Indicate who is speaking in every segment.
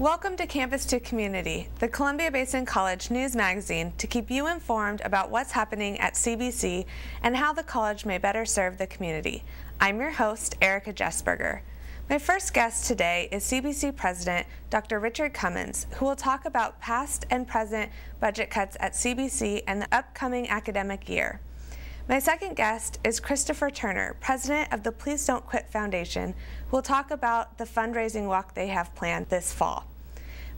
Speaker 1: Welcome to Campus to Community, the Columbia Basin College news magazine to keep you informed about what's happening at CBC and how the college may better serve the community. I'm your host, Erica Jesberger. My first guest today is CBC President Dr. Richard Cummins, who will talk about past and present budget cuts at CBC and the upcoming academic year. My second guest is Christopher Turner, President of the Please Don't Quit Foundation, who will talk about the fundraising walk they have planned this fall.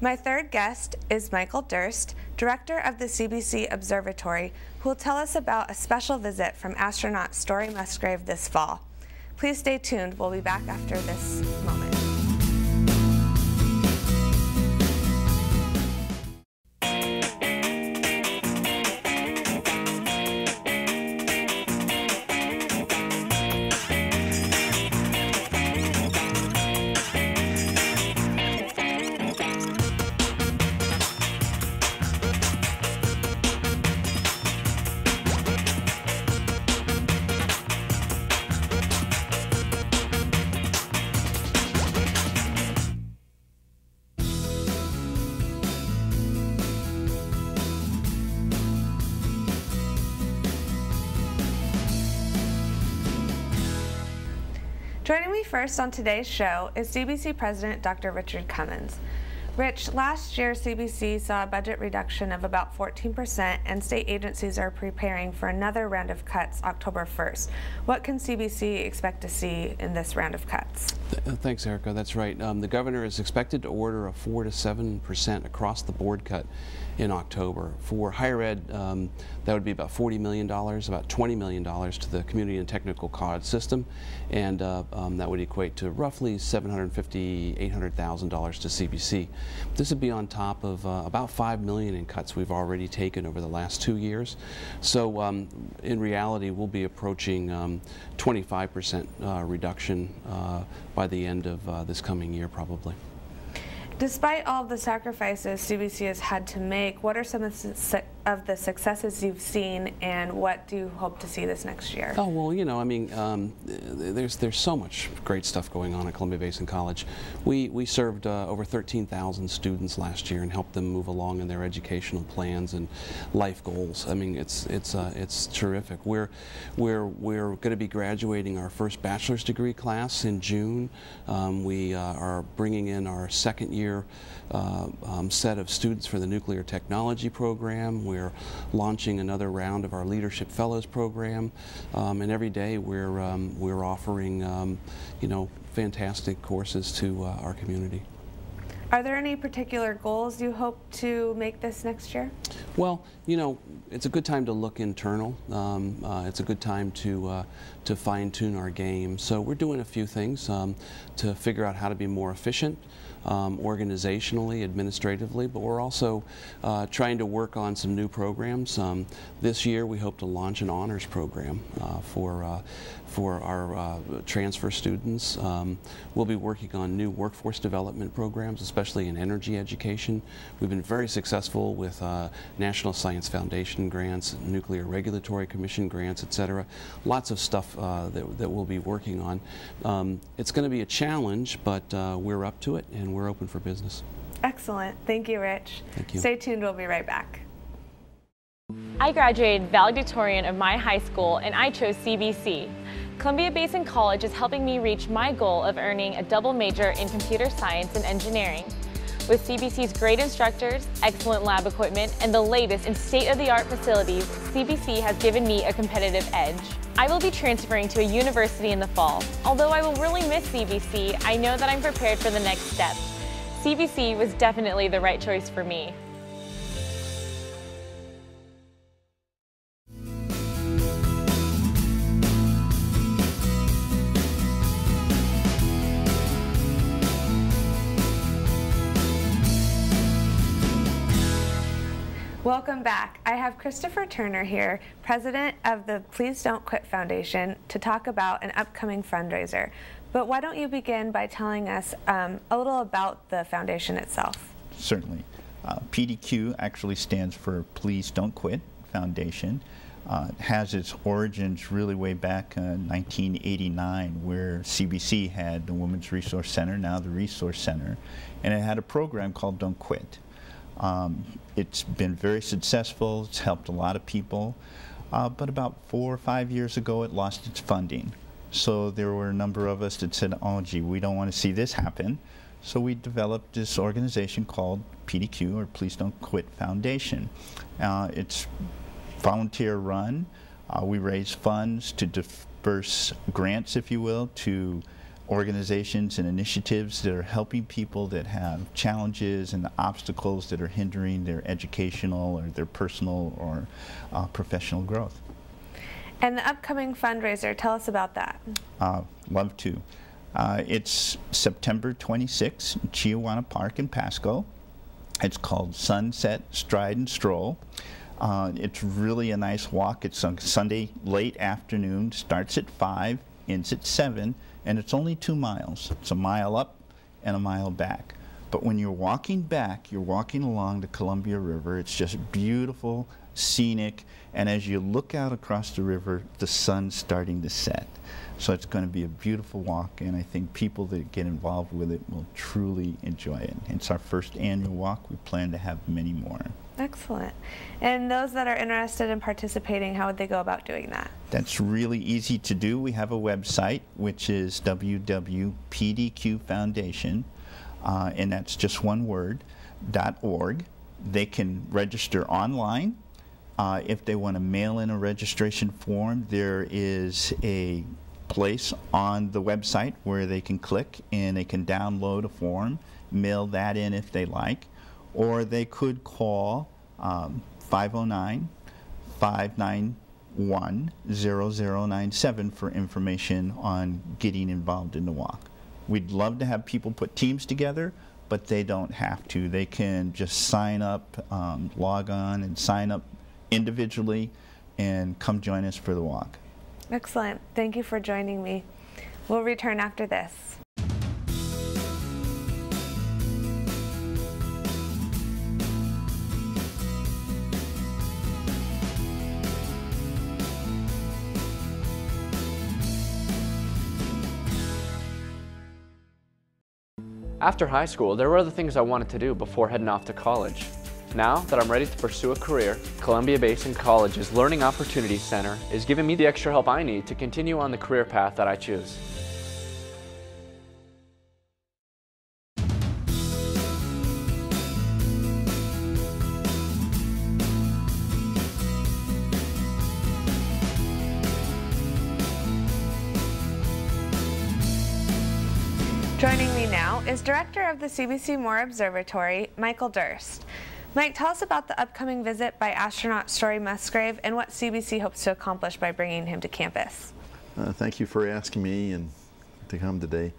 Speaker 1: My third guest is Michael Durst, Director of the CBC Observatory, who will tell us about a special visit from astronaut Story Musgrave this fall. Please stay tuned. We'll be back after this moment. Joining me first on today's show is CBC President Dr. Richard Cummins. Rich, last year CBC saw a budget reduction of about 14%, and state agencies are preparing for another round of cuts October 1st. What can CBC expect to see in this round of cuts?
Speaker 2: Thanks, Erica. That's right. The governor is expected to order a 4 to 7% across the board cut in October. For higher ed, that would be about $40 million, about $20 million to the community and technical college system, and that would equate to roughly $750,000, $800,000 to CBC. This would be on top of about $5 million in cuts we've already taken over the last 2 years. So in reality, we'll be approaching 25% reduction by the end of this coming year, probably.
Speaker 1: Despite all of the sacrifices CBC has had to make, what are some of the successes you've seen, and what do you hope to see this next year?
Speaker 2: Oh, well, you know, I mean, there's so much great stuff going on at Columbia Basin College. We served over 13,000 students last year and helped them move along in their educational plans and life goals. I mean, it's terrific. We're going to be graduating our first bachelor's degree class in June. We are bringing in our second year set of students for the nuclear technology program. We're launching another round of our Leadership Fellows program, and every day we're offering you know, fantastic courses to our community.
Speaker 1: Are there any particular goals you hope to make this next year?
Speaker 2: Well, you know, it's a good time to look internal. It's a good time to fine-tune our game. So we're doing a few things to figure out how to be more efficient, organizationally, administratively, but we're also trying to work on some new programs. This year we hope to launch an honors program for our transfer students. We'll be working on new workforce development programs, especially in energy education. We've been very successful with National Science Foundation grants, Nuclear Regulatory Commission grants, etc. Lots of stuff that we'll be working on. It's going to be a challenge, but we're up to it and we're open for business.
Speaker 1: Excellent. Thank you, Rich.
Speaker 2: Thank you.
Speaker 1: Stay tuned. We'll be right back.
Speaker 3: I graduated valedictorian of my high school, and I chose CBC. Columbia Basin College is helping me reach my goal of earning a double major in computer science and engineering. With CBC's great instructors, excellent lab equipment, and the latest in state-of-the-art facilities, CBC has given me a competitive edge. I will be transferring to a university in the fall. Although I will really miss CBC, I know that I'm prepared for the next step. CBC was definitely the right choice for me.
Speaker 1: Welcome back. I have Christopher Turner here, President of the Please Don't Quit Foundation, to talk about an upcoming fundraiser. But why don't you begin by telling us a little about the foundation itself?
Speaker 4: Certainly. PDQ actually stands for Please Don't Quit Foundation. It has its origins really way back in 1989, where CBC had the Women's Resource Center, now the Resource Center, and it had a program called Don't Quit. It's been very successful. It's helped a lot of people, but about 4 or 5 years ago it lost its funding. So there were a number of us that said, oh gee, we don't want to see this happen. So we developed this organization called PDQ, or Please Don't Quit Foundation. It's volunteer run. We raise funds to disperse grants, if you will, to organizations and initiatives that are helping people that have challenges and obstacles that are hindering their educational or their personal or professional growth.
Speaker 1: And the upcoming fundraiser, tell us about that.
Speaker 4: Love to. It's September 26th in Chiawana Park in Pasco. It's called Sunset Stride and Stroll. It's really a nice walk. It's on Sunday late afternoon, starts at 5, ends at 7, and it's only 2 miles. It's a mile up and a mile back. But when you're walking back, you're walking along the Columbia River. It's just beautiful, scenic, and as you look out across the river, the sun's starting to set. So it's going to be a beautiful walk, and I think people that get involved with it will truly enjoy it. It's our first annual walk. We plan to have many more.
Speaker 1: Excellent. And those that are interested in participating, how would they go about doing that?
Speaker 4: That's really easy to do. We have a website, which is www.pdqfoundation, and that's just one word, .org. They can register online. If they want to mail in a registration form, there is a place on the website where they can click and they can download a form, mail that in if they like, or they could call 509-591-0097 for information on getting involved in the walk. We'd love to have people put teams together, but they don't have to. They can just sign up, log on and sign up individually and come join us for the walk.
Speaker 1: Excellent. Thank you for joining me. We'll return after this.
Speaker 5: After high school, there were other things I wanted to do before heading off to college. Now that I'm ready to pursue a career, Columbia Basin College's Learning Opportunity Center is giving me the extra help I need to continue on the career path that I choose.
Speaker 1: Joining me now is Director of the CBC Moore Observatory, Michael Durst. Mike, tell us about the upcoming visit by astronaut Story Musgrave and what CBC hopes to accomplish by bringing him to campus.
Speaker 6: Thank you for asking me and to come today.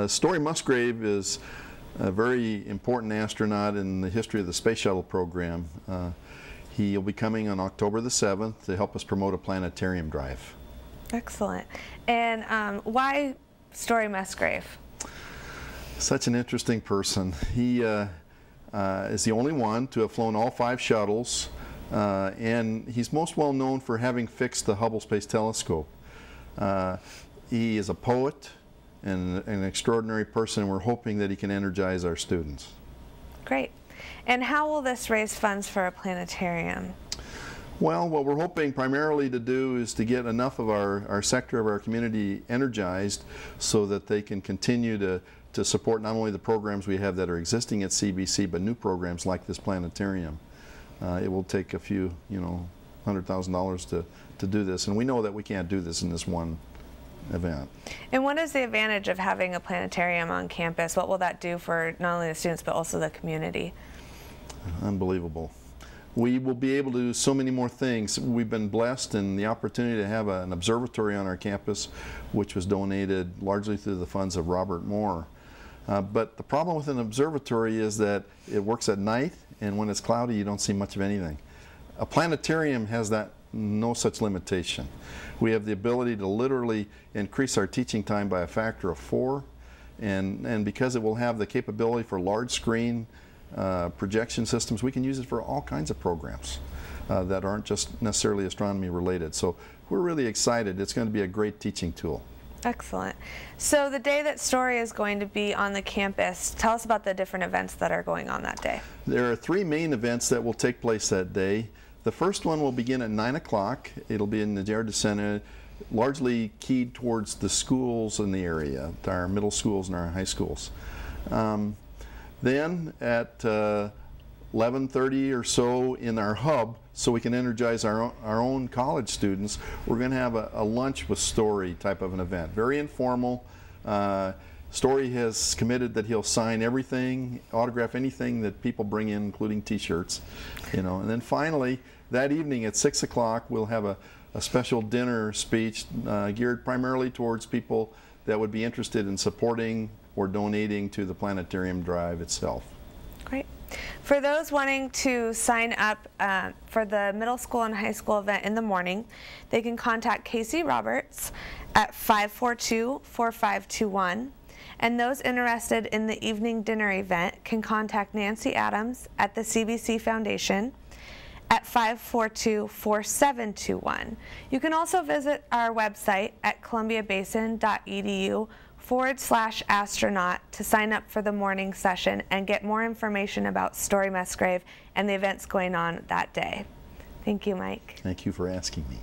Speaker 6: Story Musgrave is a very important astronaut in the history of the Space Shuttle program. He'll be coming on October the 7th to help us promote a planetarium drive.
Speaker 1: Excellent. And why Story Musgrave?
Speaker 6: Such an interesting person. He is the only one to have flown all 5 shuttles, and he's most well known for having fixed the Hubble Space Telescope. He is a poet and an extraordinary person, and we're hoping that he can energize our students.
Speaker 1: Great. And how will this raise funds for a planetarium?
Speaker 6: Well, what we're hoping primarily to do is to get enough of our sector of our community energized so that they can continue to support not only the programs we have that are existing at CBC, but new programs like this planetarium. It will take a few, $100,000 to do this, and we know that we can't do this in this one event.
Speaker 1: And what is the advantage of having a planetarium on campus? What will that do for not only the students, but also the community?
Speaker 6: Unbelievable. We will be able to do so many more things. We've been blessed in the opportunity to have an observatory on our campus, which was donated largely through the funds of Robert Moore. But the problem with an observatory is that it works at night, and when it's cloudy you don't see much of anything. A planetarium has no such limitation. We have the ability to literally increase our teaching time by a factor of 4, and because it will have the capability for large screen projection systems, we can use it for all kinds of programs. that aren't just necessarily astronomy related. So we're really excited. It's going to be a great teaching tool.
Speaker 1: Excellent. So the day that Story is going to be on the campus, tell us about the different events that are going on that day.
Speaker 6: There are 3 main events that will take place that day. The first one will begin at 9 o'clock. It'll be in the Durst Center, largely keyed towards the schools in the area, our middle schools and our high schools. Then at 11:30 or so in our hub, so we can energize our own college students, we're going to have a lunch with Story type of an event. Very informal. Story has committed that he'll sign everything, autograph anything that people bring in, including t-shirts. And then finally, that evening at 6 o'clock, we'll have a special dinner speech geared primarily towards people that would be interested in supporting or donating to the planetarium drive itself.
Speaker 1: Great. For those wanting to sign up for the middle school and high school event in the morning, they can contact Casey Roberts at 542-4521. And those interested in the evening dinner event can contact Nancy Adams at the CBC Foundation at 542-4721. You can also visit our website at columbiabasin.edu/astronaut to sign up for the morning session and get more information about Story Musgrave and the events going on that day. Thank you, Mike.
Speaker 6: Thank you for asking me.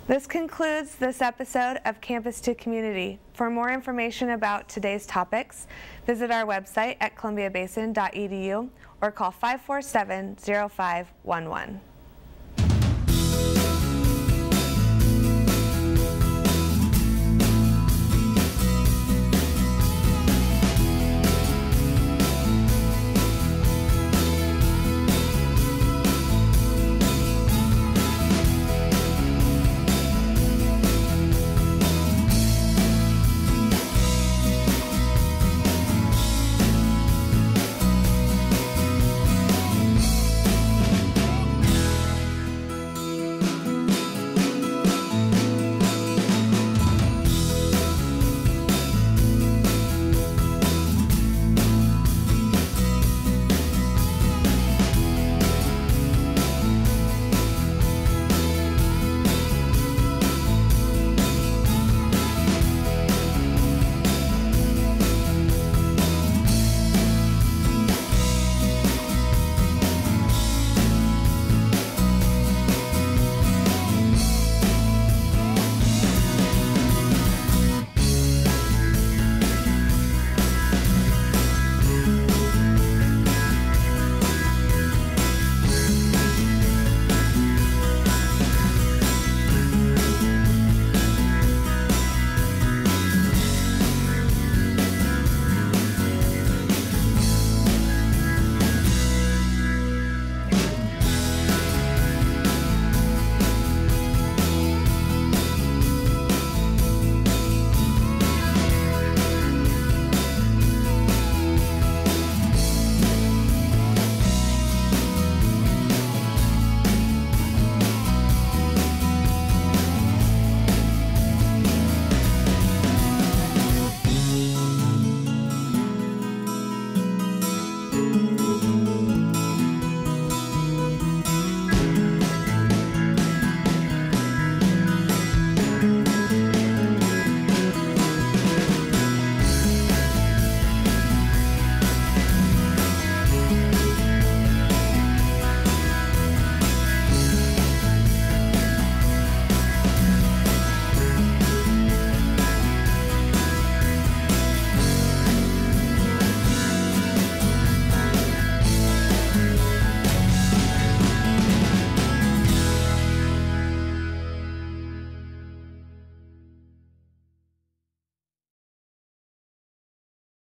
Speaker 1: This concludes this episode of Campus to Community. For more information about today's topics, visit our website at columbiabasin.edu or call 547-0511.